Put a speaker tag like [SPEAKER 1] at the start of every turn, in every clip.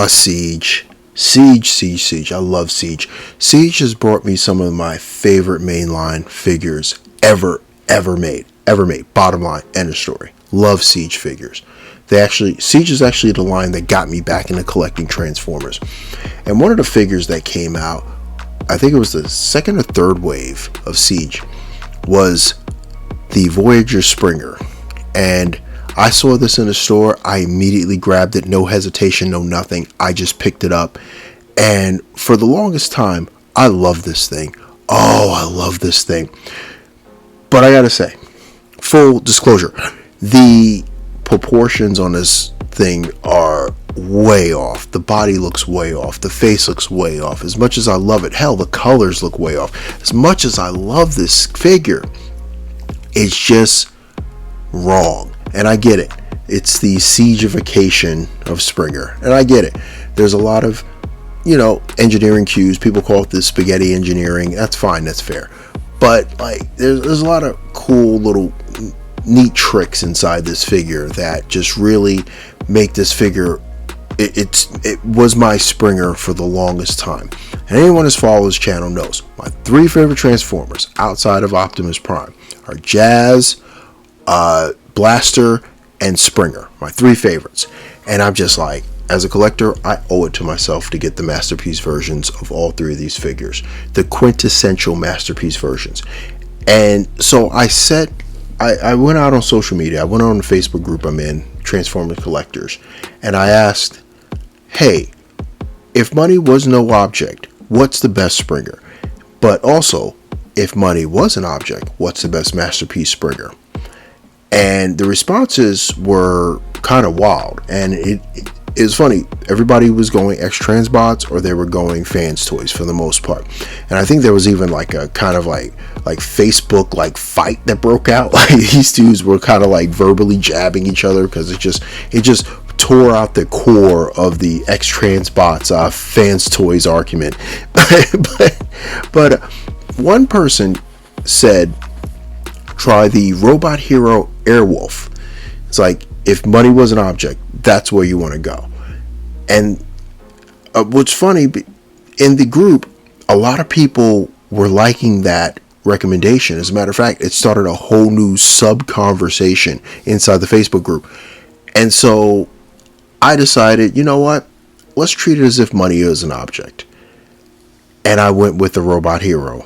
[SPEAKER 1] Siege. Siege. I love Siege. Siege has brought me some of my favorite mainline figures ever made. Bottom line, end of story. Love Siege figures. Siege is actually the line that got me back into collecting Transformers. And one of the figures that came out, I think it was the second or third wave of Siege, was the Voyager Springer. And I saw this in the store. I immediately grabbed it. No hesitation, no nothing. I just picked it up. And for the longest time, I love this thing. Oh, I love this thing. But I gotta say, full disclosure, the proportions on this thing are way off. The body looks way off. The face looks way off. As much as I love it, hell, the colors look way off. As much as I love this figure, it's just wrong. And I get it. It's the siegification of Springer. And I get it. There's a lot of, engineering cues. People call it the spaghetti engineering. That's fine. That's fair. But like, there's a lot of cool little neat tricks inside this figure that just really make this figure. It was my Springer for the longest time. And anyone who's followed this channel knows my three favorite Transformers outside of Optimus Prime are Jazz, Blaster, and Springer. My three favorites. And I'm just like, as a collector, I owe it to myself to get the masterpiece versions of all three of these figures. The quintessential masterpiece versions. And so I went out on social media. I went on the Facebook group I'm in, Transformers Collectors. And I asked, hey, if money was no object, what's the best Springer? But also, if money was an object, what's the best masterpiece Springer? And the responses were kind of wild. And it was funny. Everybody was going X-Transbots or they were going fans toys for the most part. And I think there was even like a kind of like Facebook like fight that broke out. Like these dudes were kind of like verbally jabbing each other because it just tore out the core of the X-Transbots fans toys argument. but one person said, try the Robot Hero Airwolf. It's like, if money was an object, that's where you want to go. And what's funny, in the group, a lot of people were liking that recommendation. As a matter of fact, it started a whole new sub-conversation inside the Facebook group. And so I decided, you know what? Let's treat it as if money is an object. And I went with the Robot Hero.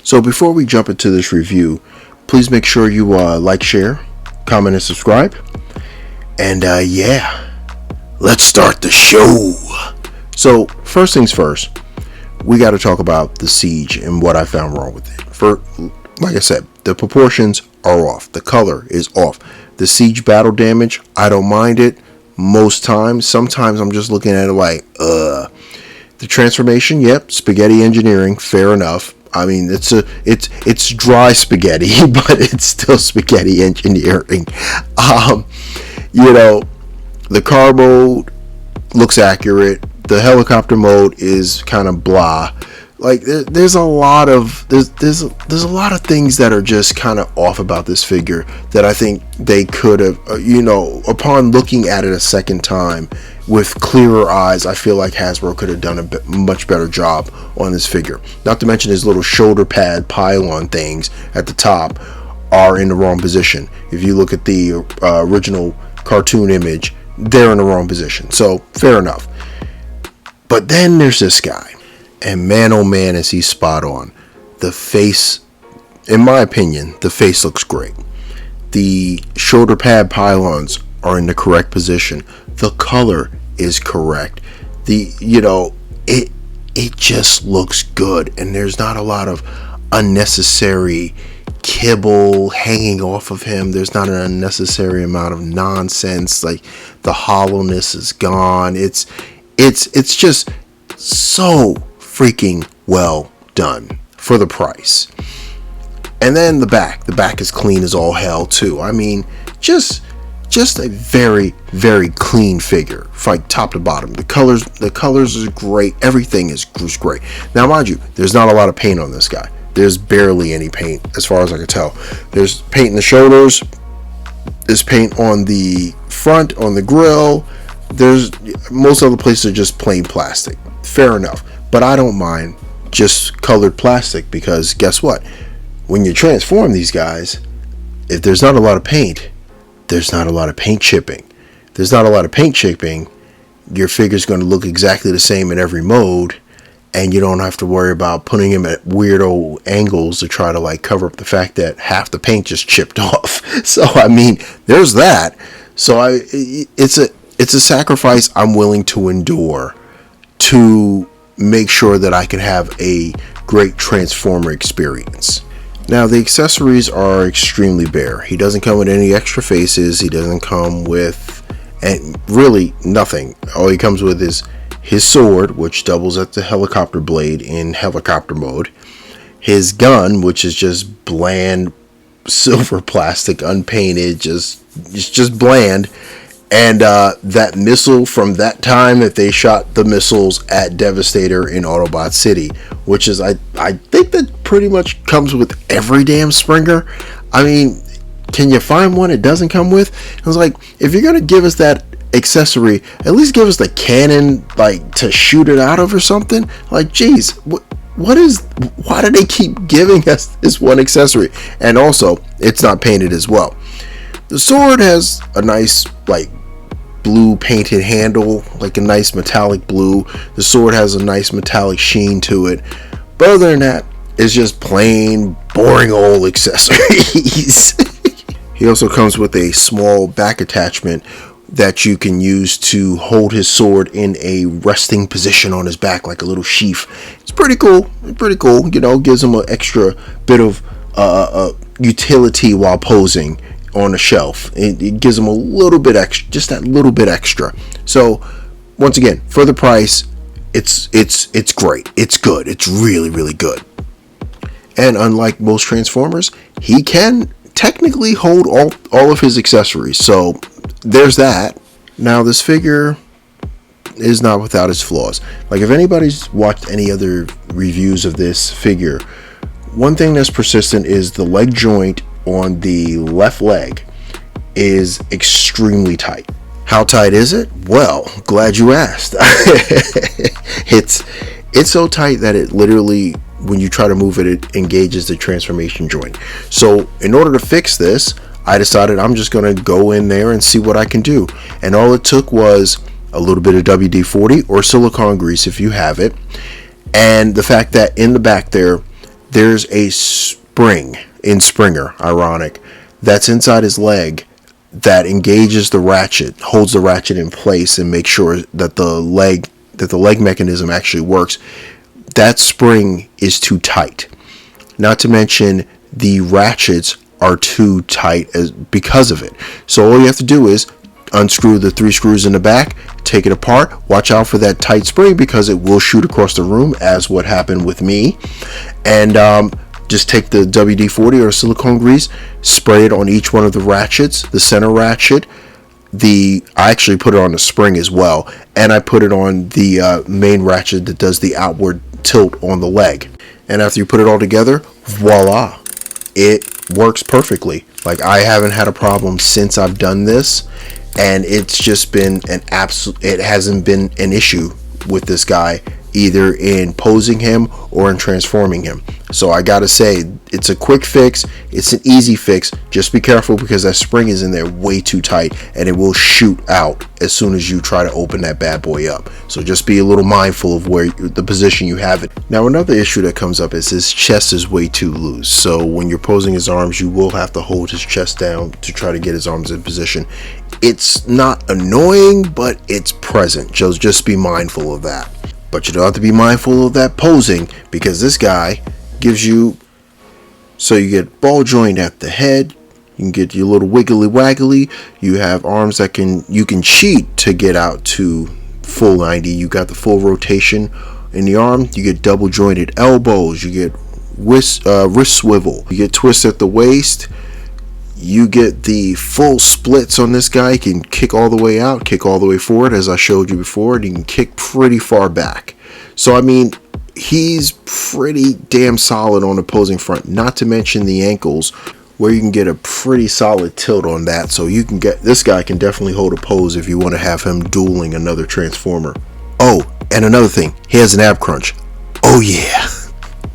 [SPEAKER 1] So before we jump into this review, please make sure you like, share, comment, and subscribe. And yeah, let's start the show. So first things first, we got to talk about the Siege and what I found wrong with it. Like I said, the proportions are off. The color is off. The Siege battle damage, I don't mind it most times. Sometimes I'm just looking at it like, The transformation, yep, spaghetti engineering, fair enough. I mean, it's dry spaghetti, but it's still spaghetti engineering. The car mode looks accurate. The helicopter mode is kind of blah. Like there's a lot of things that are just kind of off about this figure that I think they could have, upon looking at it a second time with clearer eyes, I feel like Hasbro could have done a much better job on this figure. Not to mention his little shoulder pad pylon things at the top are in the wrong position. If you look at the original cartoon image, they're in the wrong position. So fair enough. But then there's this guy, and man oh man is he spot on. The face, in my opinion, the face looks great. The shoulder pad pylons are in the correct position. The color is correct. It just looks good, and there's not a lot of unnecessary kibble hanging off of him. There's not an unnecessary amount of nonsense. Like the hollowness is gone. It's just so freaking well done for the price. And then the back is clean as all hell too. I mean, just a very, very clean figure, like top to bottom. The colors are great. Everything is great. Now, mind you, there's not a lot of paint on this guy. There's barely any paint, as far as I can tell. There's paint in the shoulders. There's paint on the front, on the grill. There's most other places are just plain plastic. Fair enough. But I don't mind just colored plastic, because guess what? When you transform these guys, if there's not a lot of paint, there's not a lot of paint chipping. If there's not a lot of paint chipping, your figure's going to look exactly the same in every mode, and you don't have to worry about putting him at weirdo angles to try to like cover up the fact that half the paint just chipped off. So I mean, there's that. So it's a sacrifice I'm willing to endure to make sure that I can have a great Transformer experience. Now, the accessories are extremely bare. He doesn't come with any extra faces. He doesn't come with really nothing. All he comes with is his sword, which doubles as the helicopter blade in helicopter mode. His gun, which is just bland silver plastic, unpainted, just bland. And that missile from that time that they shot the missiles at Devastator in Autobot City, which is, I think that pretty much comes with every damn Springer. I mean, can you find one it doesn't come with? I was like, if you're going to give us that accessory, at least give us the cannon, like, to shoot it out of or something. Like, geez, why do they keep giving us this one accessory? And also, it's not painted as well. The sword has a nice, like, blue painted handle, like a nice metallic blue. The sword has a nice metallic sheen to it. But other than that, it's just plain, boring old accessories. He also comes with a small back attachment that you can use to hold his sword in a resting position on his back, like a little sheath. It's pretty cool. You know, gives him an extra bit of utility while posing on a shelf. It gives them a little bit extra, just that little bit extra. So once again, for the price, it's great. It's good. It's really, really good. And unlike most Transformers, he can technically hold all of his accessories. So there's that. Now, this figure is not without its flaws. Like, if anybody's watched any other reviews of this figure, one thing that's persistent is the leg joint on the left leg is extremely tight. How tight is it? Well, glad you asked. It's so tight that it literally, when you try to move it, it engages the transformation joint. So in order to fix this, I decided I'm just going to go in there and see what I can do. And all it took was a little bit of WD-40 or silicone grease if you have it, and the fact that in the back there's a spring in Springer, ironic, that's inside his leg that engages the ratchet, holds the ratchet in place, and makes sure that the leg mechanism actually works. That spring is too tight. Not to mention the ratchets are too tight because of it. So all you have to do is unscrew the 3 screws in the back, take it apart, watch out for that tight spring because it will shoot across the room, as what happened with me, and just take the WD-40 or silicone grease, spray it on each one of the ratchets, the center ratchet. I actually put it on the spring as well, and I put it on the main ratchet that does the outward tilt on the leg. And after you put it all together, voila, it works perfectly. Like, I haven't had a problem since I've done this, and it's just been it hasn't been an issue with this guy, either in posing him or in transforming him. So I gotta say, it's a quick fix, it's an easy fix. Just be careful because that spring is in there way too tight and it will shoot out as soon as you try to open that bad boy up. So just be a little mindful of the position you have it. Now, another issue that comes up is his chest is way too loose. So when you're posing his arms, you will have to hold his chest down to try to get his arms in position. It's not annoying, but it's present. Just be mindful of that. But you don't have to be mindful of that posing, because this guy gives you, so you get ball joint at the head, you can get your little wiggly waggly, you have arms that you can cheat to get out to full 90, you got the full rotation in the arm, you get double jointed elbows, you get wrist swivel, you get twist at the waist, you get the full splits on this guy. He can kick all the way out, kick all the way forward, as I showed you before, and he can kick pretty far back. So, I mean, he's pretty damn solid on the posing front, not to mention the ankles, where you can get a pretty solid tilt on that. So you can get, this guy can definitely hold a pose if you want to have him dueling another Transformer. Oh, and another thing, he has an ab crunch. Oh yeah.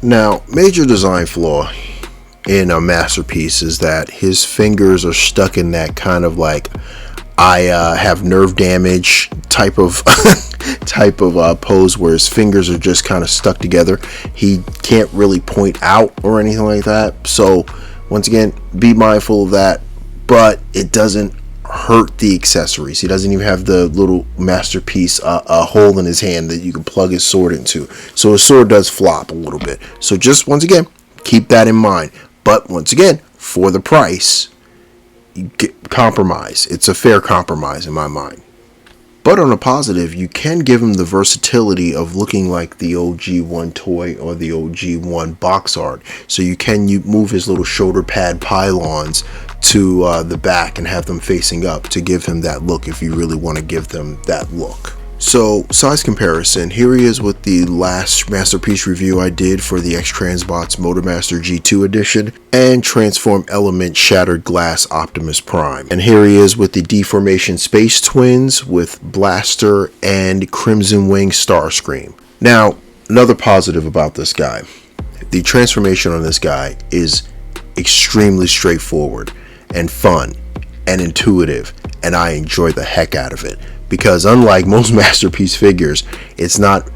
[SPEAKER 1] Now, major design flaw in a Masterpiece is that his fingers are stuck in that kind of like, I have nerve damage type of pose where his fingers are just kind of stuck together. He can't really point out or anything like that. So once again, be mindful of that, but it doesn't hurt the accessories. He doesn't even have the little Masterpiece a hole in his hand that you can plug his sword into. So his sword does flop a little bit. So just once again, keep that in mind. But once again, for the price, you get compromise. It's a fair compromise in my mind. But on a positive, you can give him the versatility of looking like the OG1 toy or the OG1 box art. So you can move his little shoulder pad pylons to the back and have them facing up to give him that look if you really want to give them that look. So, size comparison, here he is with the last Masterpiece review I did for the X-Transbots Motormaster G2 edition and Transform Element Shattered Glass Optimus Prime. And here he is with the Deformation Space Twins with Blaster and Crimson Wing Starscream. Now, another positive about this guy, the transformation on this guy is extremely straightforward and fun and intuitive, and I enjoy the heck out of it. Because unlike most Masterpiece figures, it's not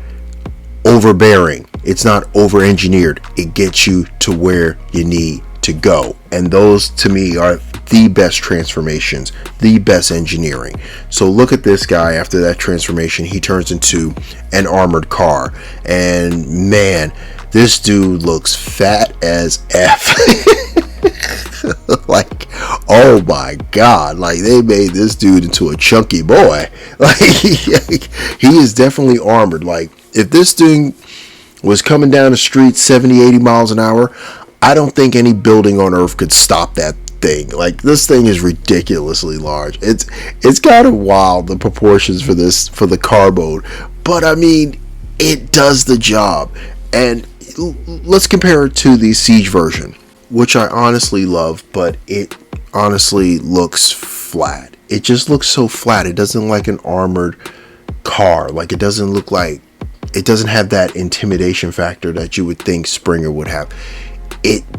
[SPEAKER 1] overbearing, it's not over-engineered. It gets you to where you need to go. And those, to me, are the best transformations, the best engineering. So look at this guy after that transformation. He turns into an armored car. And man, this dude looks fat as F. Like, oh my god, like they made this dude into a chunky boy. Like he is definitely armored. Like if this thing was coming down the street 70-80 miles an hour, I don't think any building on earth could stop that thing. Like this thing is ridiculously large. It's kind of wild, the proportions for the car mode, but I mean it does the job. And let's compare it to the Siege version, which I honestly love, but it honestly looks flat. It just looks so flat. It doesn't like an armored car. Like it doesn't look like, it doesn't have that intimidation factor that you would think Springer would have.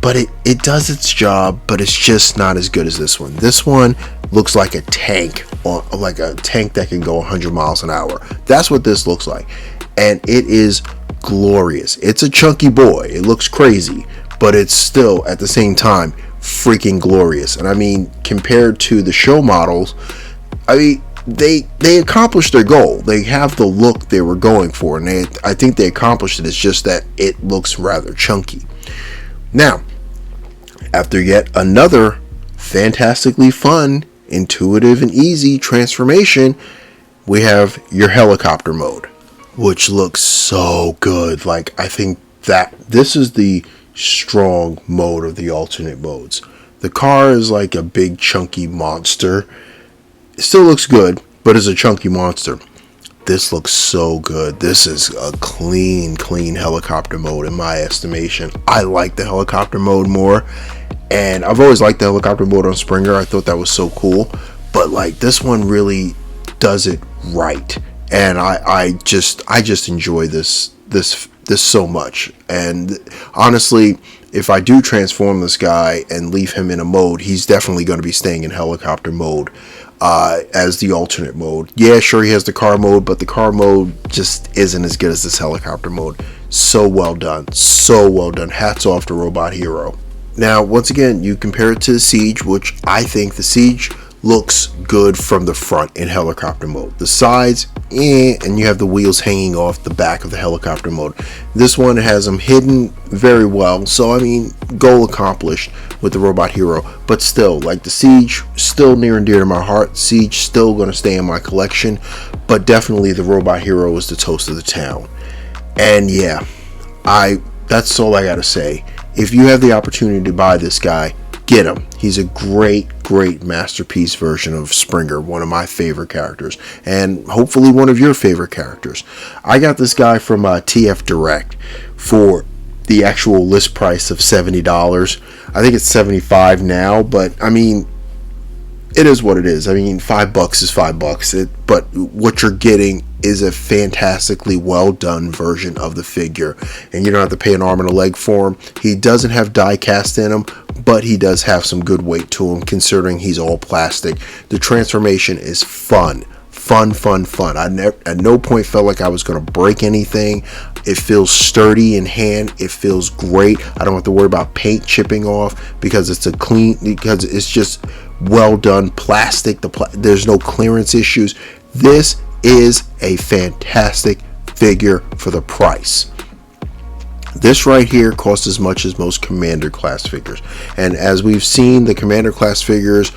[SPEAKER 1] But it does its job, but it's just not as good as this one. This one looks like a tank, or like a tank that can go 100 miles an hour. That's what this looks like. And it is glorious. It's a chunky boy. It looks crazy, but it's still at the same time freaking glorious. And I mean, compared to the show models, I mean, they accomplished their goal. They have the look they were going for, and I think they accomplished it. It's just that it looks rather chunky. Now, after yet another fantastically fun, intuitive, and easy transformation, we have your helicopter mode, which looks so good. Like, I think that this is the strong mode of the alternate modes. The car is like a big chunky monster. It still looks good, but it's a chunky monster. This looks so good. This is a clean helicopter mode in my estimation. I like the helicopter mode more, and I've always liked the helicopter mode on Springer. I thought that was so cool, but like this one really does it right, and I just enjoy this so much. And honestly, if I do transform this guy and leave him in a mode, he's definitely going to be staying in helicopter mode as the alternate mode. Yeah, sure, he has the car mode, but the car mode just isn't as good as this helicopter mode. So well done. Hats off to Robot Hero. Now, once again, you compare it to the Siege, which I think the Siege looks good from the front in helicopter mode. The sides, and you have the wheels hanging off the back of the helicopter mode. This one has them hidden very well, so I mean, goal accomplished with the Robot Hero. But still, like the Siege, still near and dear to my heart. Siege still going to stay in my collection, but definitely the Robot Hero is the toast of the town. And yeah, that's all I gotta say. If you have the opportunity to buy this guy, get him. He's a great Masterpiece version of Springer, one of my favorite characters, and hopefully one of your favorite characters. I got this guy from TF Direct for the actual list price of $70. I think it's $75 now, but I mean, it is what it is. I mean, $5 is $5. But what you're getting is a fantastically well done version of the figure, and you don't have to pay an arm and a leg for him. He doesn't have die cast in him, but he does have some good weight to him considering he's all plastic. The transformation is fun. I at no point felt like I was going to break anything. It feels sturdy in hand. It feels great. I don't have to worry about paint chipping off because because it's just well done plastic. There's no clearance issues. This is a fantastic figure for the price. This right here costs as much as most Commander class figures, and as we've seen, the Commander class figures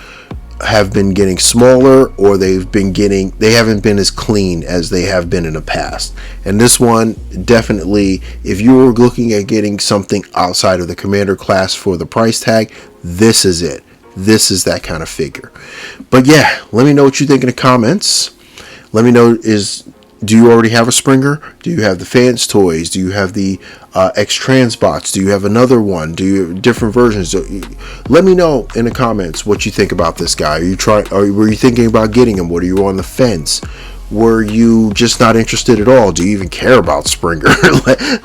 [SPEAKER 1] have been getting smaller, or they haven't been as clean as they have been in the past. And this one, definitely, if you were looking at getting something outside of the Commander class for the price tag, this is it. This is that kind of figure. But yeah, let me know what you think in the comments. Let me know, do you already have a Springer? Do you have the Fans Toys? Do you have the X-Transbots? Do you have another one? Do you have different versions? Let me know in the comments what you think about this guy. Were you thinking about getting him? Were you on the fence? Were you just not interested at all? Do you even care about Springer?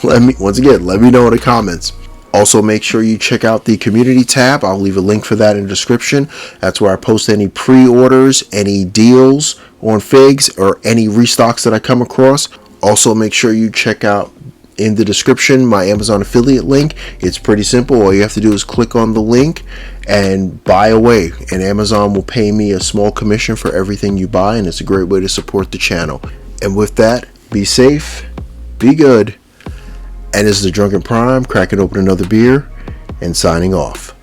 [SPEAKER 1] let me know in the comments. Also, make sure you check out the community tab. I'll leave a link for that in the description. That's where I post any pre-orders, any deals on figs, or any restocks that I come across. Also, make sure you check out in the description my Amazon affiliate link. It's pretty simple. All you have to do is click on the link and buy away, and Amazon will pay me a small commission for everything you buy, and it's a great way to support the channel. And with that, be safe, be good, and this is the Drunken Prime, cracking open another beer and signing off.